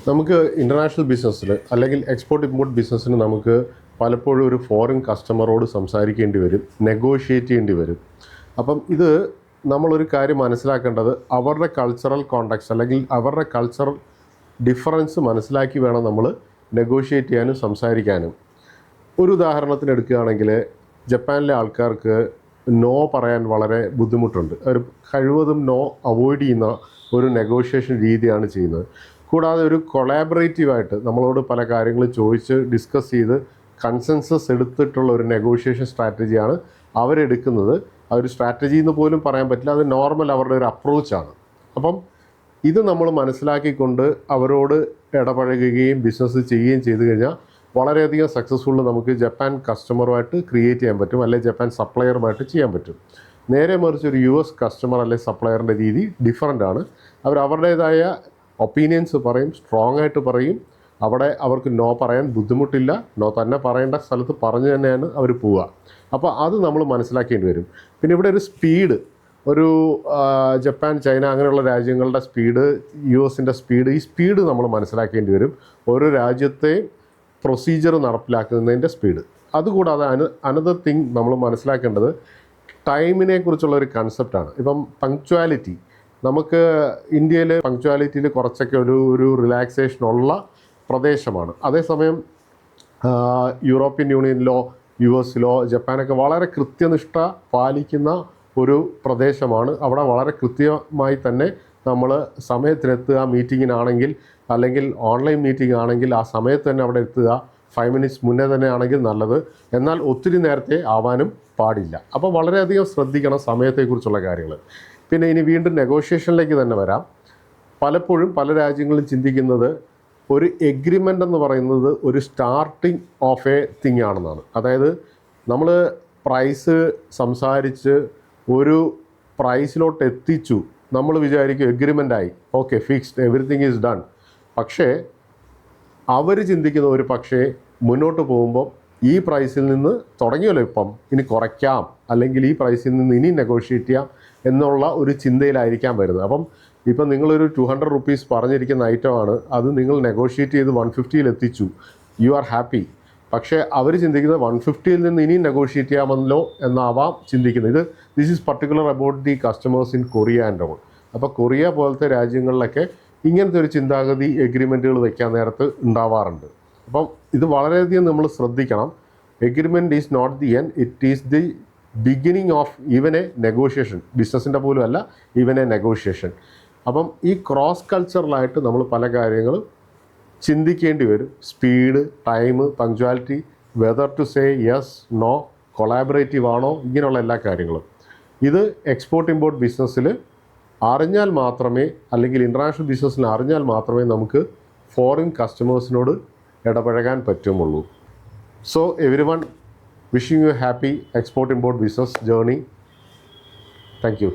നമുക്ക് ഇൻ്റർനാഷണൽ ബിസിനസ്സിൽ അല്ലെങ്കിൽ എക്സ്പോർട്ട് ഇമ്പോർട്ട് ബിസിനസ്സിന് നമുക്ക് പലപ്പോഴും ഒരു ഫോറിൻ കസ്റ്റമറോട് സംസാരിക്കേണ്ടി വരും, നെഗോഷിയേറ്റ് ചെയ്യേണ്ടി വരും. അപ്പം ഇത് നമ്മളൊരു കാര്യം മനസ്സിലാക്കേണ്ടത് അവരുടെ കൾച്ചറൽ കോണ്ടാക്ട്സ് അല്ലെങ്കിൽ അവരുടെ കൾച്ചറൽ ഡിഫറൻസ് മനസ്സിലാക്കി വേണം നമ്മൾ നെഗോഷിയേറ്റ് ചെയ്യാനും സംസാരിക്കാനും. ഒരു ഉദാഹരണത്തിന് എടുക്കുകയാണെങ്കിൽ ജപ്പാനിലെ ആൾക്കാർക്ക് നോ പറയാൻ വളരെ ബുദ്ധിമുട്ടുണ്ട്. അവർ കഴിവതും നോ അവോയ്ഡ് ചെയ്യുന്ന ഒരു നെഗോഷിയേഷൻ രീതിയാണ് ചെയ്യുന്നത്. കൂടാതെ ഒരു കൊളാബറേറ്റീവായിട്ട് നമ്മളോട് പല കാര്യങ്ങളും ചോദിച്ച് ഡിസ്കസ് ചെയ്ത് കൺസെൻസസ് എടുത്തിട്ടുള്ള ഒരു നെഗോഷിയേഷൻ സ്ട്രാറ്റജിയാണ് അവരെടുക്കുന്നത്. ആ ഒരു സ്ട്രാറ്റജി എന്ന് പോലും പറയാൻ പറ്റില്ല, അത് നോർമൽ അവരുടെ ഒരു അപ്രോച്ചാണ്. അപ്പം ഇത് നമ്മൾ മനസ്സിലാക്കിക്കൊണ്ട് അവരോട് ഇടപഴകുകയും ബിസിനസ് ചെയ്യുകയും ചെയ്തു കഴിഞ്ഞാൽ വളരെയധികം സക്സസ്ഫുൾ നമുക്ക് ജപ്പാൻ കസ്റ്റമറുമായിട്ട് ക്രിയേറ്റ് ചെയ്യാൻ പറ്റും, അല്ലെങ്കിൽ ജപ്പാൻ സപ്ലയറുമായിട്ട് ചെയ്യാൻ പറ്റും. നേരെ മറിച്ച് ഒരു US കസ്റ്റമർ അല്ലെങ്കിൽ സപ്ലയറിൻ്റെ രീതി ഡിഫറൻ്റ് ആണ്. അവരുടേതായ ഒപ്പീനിയൻസ് പറയും, സ്ട്രോങ് ആയിട്ട് പറയും. അവിടെ അവർക്ക് നോ പറയാൻ ബുദ്ധിമുട്ടില്ല, നോ തന്നെ പറയേണ്ട സ്ഥലത്ത് പറഞ്ഞു തന്നെയാണ് അവർ പോവുക. അപ്പോൾ അത് നമ്മൾ മനസ്സിലാക്കേണ്ടി വരും. പിന്നെ ഇവിടെ ഒരു സ്പീഡ്, ഒരു ജപ്പാൻ, ചൈന അങ്ങനെയുള്ള രാജ്യങ്ങളുടെ സ്പീഡ്, US-ൻ്റെ സ്പീഡ്, ഈ സ്പീഡ് നമ്മൾ മനസ്സിലാക്കേണ്ടി വരും. ഓരോ രാജ്യത്തെ പ്രൊസീജിയർ നടപ്പിലാക്കുന്നതിൻ്റെ സ്പീഡ്. അതുകൂടാതെ അനദർ തിങ് നമ്മൾ മനസ്സിലാക്കേണ്ടത് ടൈമിനെ കുറിച്ചുള്ള ഒരു കൺസെപ്റ്റാണ്. ഇപ്പം പങ്ക്ച്വാലിറ്റി, നമുക്ക് ഇന്ത്യയിൽ പങ്ക്ച്വാലിറ്റിയിൽ കുറച്ചൊക്കെ ഒരു റിലാക്സേഷനുള്ള പ്രദേശമാണ്. അതേസമയം യൂറോപ്യൻ യൂണിയനിലോ US-ലോ ജപ്പാനൊക്കെ വളരെ കൃത്യനിഷ്ഠ പാലിക്കുന്ന ഒരു പ്രദേശമാണ്. അവിടെ വളരെ കൃത്യമായി തന്നെ നമ്മൾ സമയത്തിനെത്തുക, മീറ്റിങ്ങിനാണെങ്കിൽ അല്ലെങ്കിൽ ഓൺലൈൻ മീറ്റിംഗ് ആണെങ്കിൽ ആ സമയത്ത് തന്നെ അവിടെ എത്തുക. 5 minutes മുന്നേ തന്നെ ആണെങ്കിൽ നല്ലത്, എന്നാൽ ഒത്തിരി നേരത്തെ ആവാനും പാടില്ല. അപ്പോൾ വളരെയധികം ശ്രദ്ധിക്കണം സമയത്തെക്കുറിച്ചുള്ള കാര്യങ്ങൾ. പിന്നെ ഇനി വീണ്ടും നെഗോഷിയേഷനിലേക്ക് തന്നെ വരാം. പലപ്പോഴും പല രാജ്യങ്ങളും ചിന്തിക്കുന്നത് ഒരു എഗ്രിമെൻ്റ് എന്ന് പറയുന്നത് ഒരു സ്റ്റാർട്ടിങ് ഓഫ് എ തിങ് ആണെന്നാണ്. അതായത് നമ്മൾ പ്രൈസ് സംസാരിച്ച് ഒരു പ്രൈസിലോട്ട് എത്തിച്ചു, നമ്മൾ വിചാരിക്കും എഗ്രിമെൻ്റായി, okay fixed, everything is done. പക്ഷേ അവർ ചിന്തിക്കുന്ന ഒരു പക്ഷേ മുന്നോട്ട് പോകുമ്പോൾ ഈ പ്രൈസിൽ നിന്ന് തുടങ്ങിയല്ലോ ഇപ്പം, ഇനി കുറയ്ക്കാം, അല്ലെങ്കിൽ ഈ പ്രൈസിൽ നിന്ന് ഇനി നെഗോഷിയേറ്റ് ചെയ്യാം എന്നുള്ള ഒരു ചിന്തയിലായിരിക്കാം വരുന്നത്. അപ്പം ഇപ്പം നിങ്ങളൊരു 200 rupees പറഞ്ഞിരിക്കുന്ന ഐറ്റമാണ്, അത് നിങ്ങൾ നെഗോഷിയേറ്റ് ചെയ്ത് 150-ൽ എത്തിച്ചു, യു ആർ ഹാപ്പി. പക്ഷേ അവർ ചിന്തിക്കുന്നത് 150-ൽ നിന്ന് ഇനി നെഗോഷിയേറ്റ് ചെയ്യാമല്ലോ എന്നാവാം ചിന്തിക്കുന്നത്. This is particular about the customers in Korea and all. അപ്പോൾ കൊറിയ പോലത്തെ രാജ്യങ്ങളിലൊക്കെ ഇങ്ങനത്തെ ഒരു ചിന്താഗതി എഗ്രിമെൻറ്റുകൾ വയ്ക്കാൻ നേരത്ത് ഉണ്ടാവാറുണ്ട്. അപ്പം ഇത് വളരെയധികം നമ്മൾ ശ്രദ്ധിക്കണം. Agreement is not the end, it is the beginning of even a negotiation. ബിസിനസ്സിൻ്റെ പോലും അല്ല, ഈവൻ എ നെഗോഷിയേഷൻ. അപ്പം ഈ ക്രോസ് കൾച്ചറലായിട്ട് നമ്മൾ പല കാര്യങ്ങളും ചിന്തിക്കേണ്ടി വരും. Speed, time, punctuality, whether to say yes, no, collaborative ആണോ, ഇങ്ങനെയുള്ള എല്ലാ കാര്യങ്ങളും. ഇത് എക്സ്പോർട്ട് ഇമ്പോർട്ട് ബിസിനസ്സിൽ അറിഞ്ഞാൽ മാത്രമേ, അല്ലെങ്കിൽ ഇൻ്റർനാഷണൽ ബിസിനസ്സിൽ അറിഞ്ഞാൽ മാത്രമേ നമുക്ക് ഫോറിൻ കസ്റ്റമേഴ്സിനോട് ഇടപഴകാൻ പറ്റുമുള്ളൂ. So everyone, wishing you happy export import business journey. Thank U.